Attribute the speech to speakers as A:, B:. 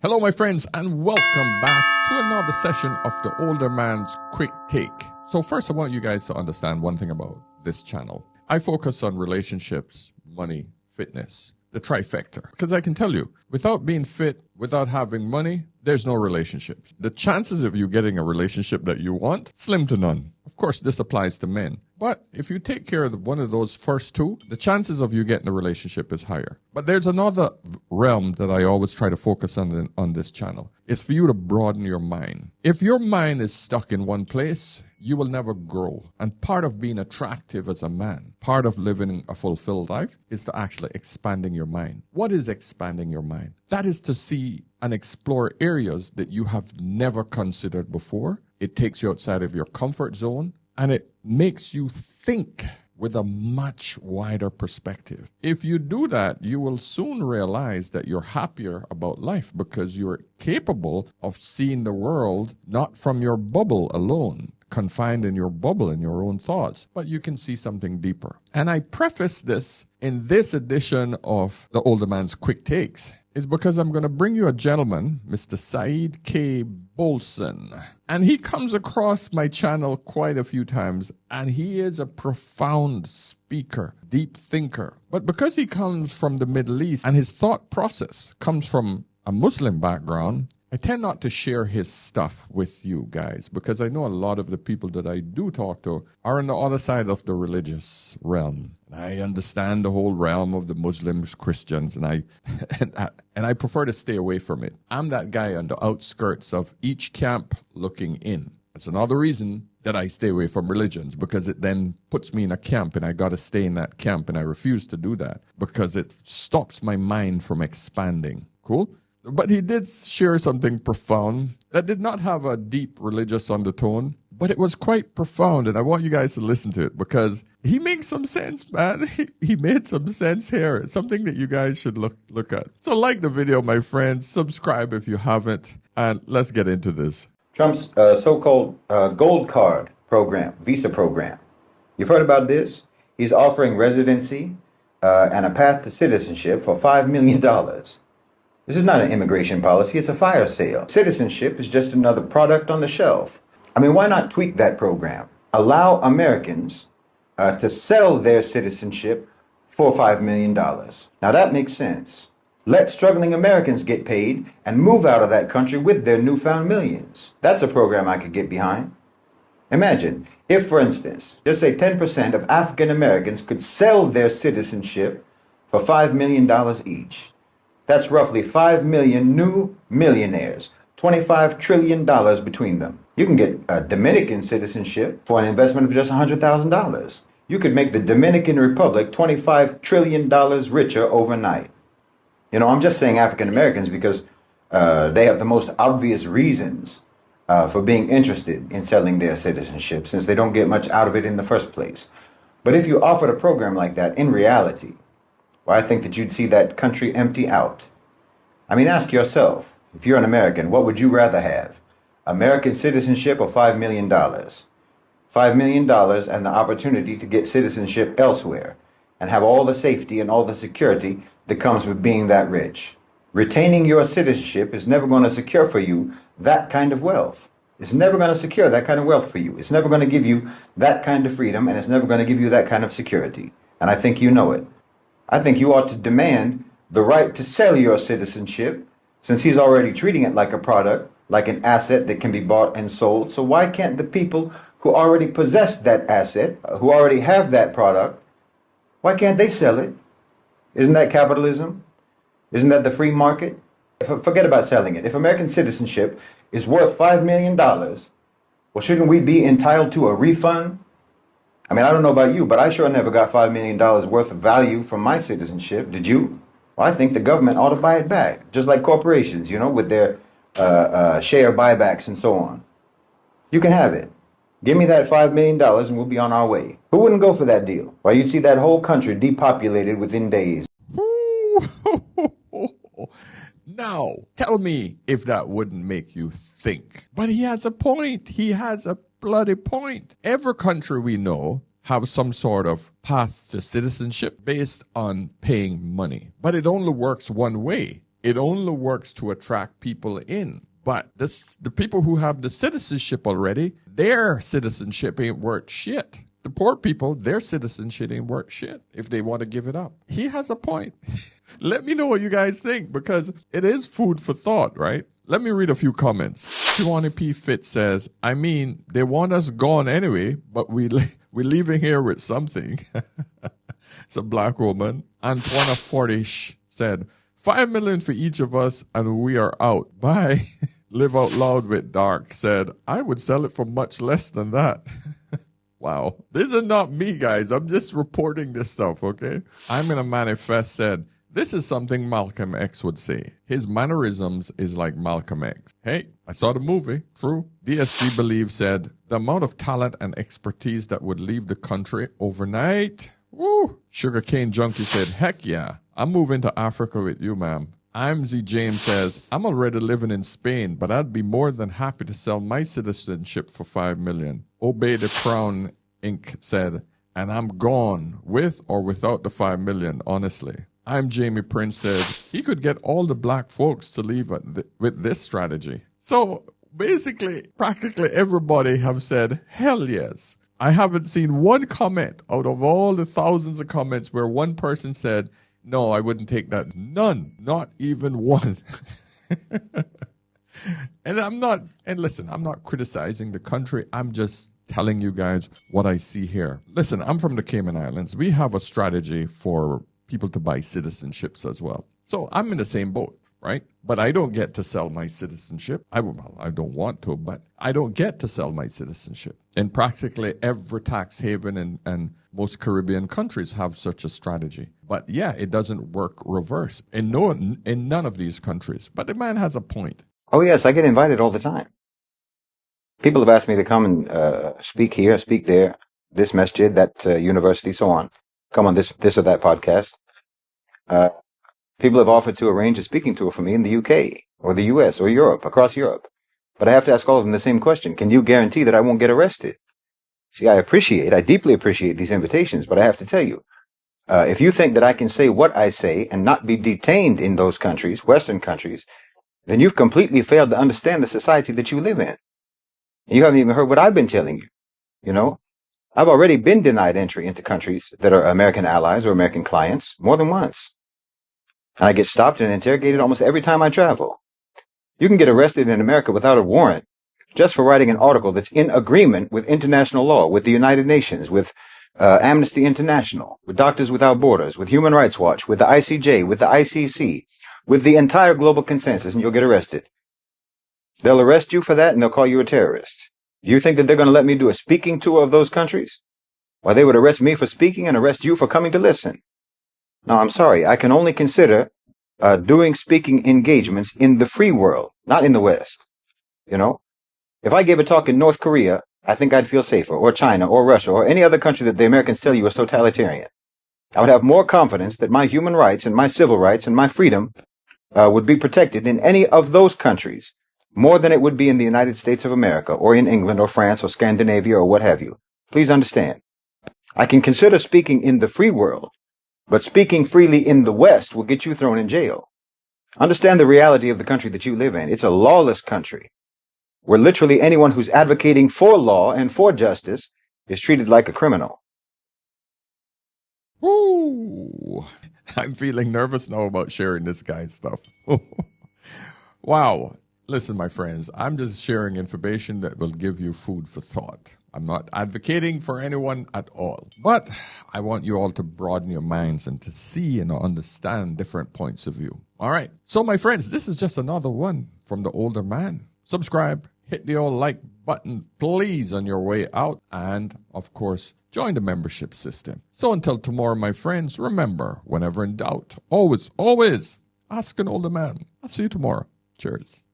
A: Hello, my friends, and welcome back to another session of the Older Man's Quick Take. So first, I want you guys to understand one thing about this channel. I focus on relationships, money, fitness, the trifecta. Because I can tell you, without being fit, without having money, there's no relationships. The chances of you getting a relationship that you want, slim to none. Of course, this applies to men. But if you take care of one of those first two, the chances of you getting a relationship is higher. But there's another realm that I always try to focus on this channel. It's for you to broaden your mind. If your mind is stuck in one place, you will never grow. And part of being attractive as a man, part of living a fulfilled life, is to actually expanding your mind. What is expanding your mind? That is to see and explore areas that you have never considered before. It takes you outside of your comfort zone, and it makes you think with a much wider perspective. If you do that, you will soon realize that you're happier about life because you're capable of seeing the world not from your bubble alone, confined in your bubble in your own thoughts, but you can see something deeper. And I preface this in this edition of the Older Man's Quick Takes is because I'm going to bring you a gentleman, Mr. Saeed K. Bolson. And he comes across my channel quite a few times, and he is a profound speaker, deep thinker. But because he comes from the Middle East and his thought process comes from a Muslim background, I tend not to share his stuff with you guys because I know a lot of the people that I do talk to are on the other side of the religious realm. I understand the whole realm of the Muslims, Christians, and I prefer to stay away from it. I'm that guy on the outskirts of each camp looking in. That's another reason that I stay away from religions, because it then puts me in a camp and I got to stay in that camp, and I refuse to do that because it stops my mind from expanding. Cool? But he did share something profound that did not have a deep religious undertone, but it was quite profound, and I want you guys to listen to it because he makes some sense, man. He made some sense here. It's something that you guys should look at. So like the video, my friends, subscribe if you haven't, and let's get into this.
B: Trump's so-called gold card program, visa program. You've heard about this? He's offering residency and a path to citizenship for $5 million. This is not an immigration policy, it's a fire sale. Citizenship is just another product on the shelf. I mean, why not tweak that program? Allow Americans to sell their citizenship for $5 million. Now that makes sense. Let struggling Americans get paid and move out of that country with their newfound millions. That's a program I could get behind. Imagine if, for instance, just say 10% of African Americans could sell their citizenship for $5 million each. That's roughly 5 million new millionaires, $25 trillion between them. You can get a Dominican citizenship for an investment of just $100,000. You could make the Dominican Republic $25 trillion richer overnight. You know, I'm just saying African Americans because they have the most obvious reasons for being interested in selling their citizenship, since they don't get much out of it in the first place. But if you offered a program like that in reality, well, I think that you'd see that country empty out. I mean, ask yourself, if you're an American, what would you rather have? American citizenship or $5 million? $5 million and the opportunity to get citizenship elsewhere and have all the safety and all the security that comes with being that rich. Retaining your citizenship is never going to secure for you that kind of wealth. It's never going to secure that kind of wealth for you. It's never going to give you that kind of freedom, and it's never going to give you that kind of security. And I think you know it. I think you ought to demand the right to sell your citizenship, since he's already treating it like a product, like an asset that can be bought and sold. So why can't the people who already possess that asset, who already have that product, why can't they sell it? Isn't that capitalism? Isn't that the free market? Forget about selling it. If American citizenship is worth $5 million, well, shouldn't we be entitled to a refund? I mean, I don't know about you, but I sure never got $5 million worth of value from my citizenship. Did you? Well, I think the government ought to buy it back, just like corporations, you know, with their share buybacks and so on. You can have it. Give me that $5 million and we'll be on our way. Who wouldn't go for that deal? Well, you'd see that whole country depopulated within days.
A: Now, tell me if that wouldn't make you think. But he has a point. He has a bloody point. Every country we know have some sort of path to citizenship based on paying money. But it only works one way. It only works to attract people in. But the people who have the citizenship already, their citizenship ain't worth shit. The poor people, their citizenship ain't worth shit if they want to give it up. He has a point. Let me know what you guys think, because it is food for thought, right? Let me read a few comments. Shivani P. Fit says, I mean, they want us gone anyway, but we're leaving here with something. It's a black woman. Antoine Fortish said, 5 million for each of us and we are out. Bye. Live Out Loud with Dark said, I would sell it for much less than that. Wow. This is not me, guys. I'm just reporting this stuff, okay? I'm in a manifest said, this is something Malcolm X would say. His mannerisms is like Malcolm X. Hey, I saw the movie. True. DSG Believe said, the amount of talent and expertise that would leave the country overnight. Woo. Sugarcane Junkie said, heck yeah. I'm moving to Africa with you, ma'am. IMZ James says, I'm already living in Spain, but I'd be more than happy to sell my citizenship for $5 million. Obey the Crown Inc. said, and I'm gone with or without the $5 million, honestly. I'm Jamie Prince said, he could get all the black folks to leave with this strategy. So basically, practically everybody have said, hell yes. I haven't seen one comment out of all the thousands of comments where one person said, no, I wouldn't take that. None. Not even one. And listen, I'm not criticizing the country. I'm just telling you guys what I see here. Listen, I'm from the Cayman Islands. We have a strategy for people to buy citizenships as well. So I'm in the same boat, right? But I don't get to sell my citizenship. I don't want to, but I don't get to sell my citizenship. And practically every tax haven and most Caribbean countries have such a strategy. But yeah, it doesn't work reverse in none of these countries. But the man has a point.
B: Oh, yes, I get invited all the time. People have asked me to come and speak here, speak there, this masjid, that university, so on. Come on this or that podcast. People have offered to arrange a speaking tour for me in the UK or the US or Europe, across Europe. But I have to ask all of them the same question. Can you guarantee that I won't get arrested? See, I deeply appreciate these invitations, but I have to tell you, if you think that I can say what I say and not be detained in those countries, Western countries, then you've completely failed to understand the society that you live in. You haven't even heard what I've been telling you. You know, I've already been denied entry into countries that are American allies or American clients more than once. And I get stopped and interrogated almost every time I travel. You can get arrested in America without a warrant just for writing an article that's in agreement with international law, with the United Nations, with Amnesty International, with Doctors Without Borders, with Human Rights Watch, with the ICJ, with the ICC, with the entire global consensus, and you'll get arrested. They'll arrest you for that, and they'll call you a terrorist. Do you think that they're going to let me do a speaking tour of those countries? Why, they would arrest me for speaking and arrest you for coming to listen. No, I'm sorry. I can only consider doing speaking engagements in the free world, not in the West. You know, if I gave a talk in North Korea, I think I'd feel safer, or China, or Russia, or any other country that the Americans tell you is totalitarian. I would have more confidence that my human rights and my civil rights and my freedom would be protected in any of those countries more than it would be in the United States of America, or in England, or France, or Scandinavia, or what have you. Please understand. I can consider speaking in the free world, but speaking freely in the West will get you thrown in jail. Understand the reality of the country that you live in. It's a lawless country, where literally anyone who's advocating for law and for justice is treated like a criminal.
A: Ooh, I'm feeling nervous now about sharing this guy's stuff. Wow. Listen, my friends, I'm just sharing information that will give you food for thought. I'm not advocating for anyone at all, but I want you all to broaden your minds and to see and understand different points of view. All right. So, my friends, this is just another one from the older man. Subscribe, hit the old like button, please, on your way out. And, of course, join the membership system. So until tomorrow, my friends, remember, whenever in doubt, always ask an older man. I'll see you tomorrow. Cheers.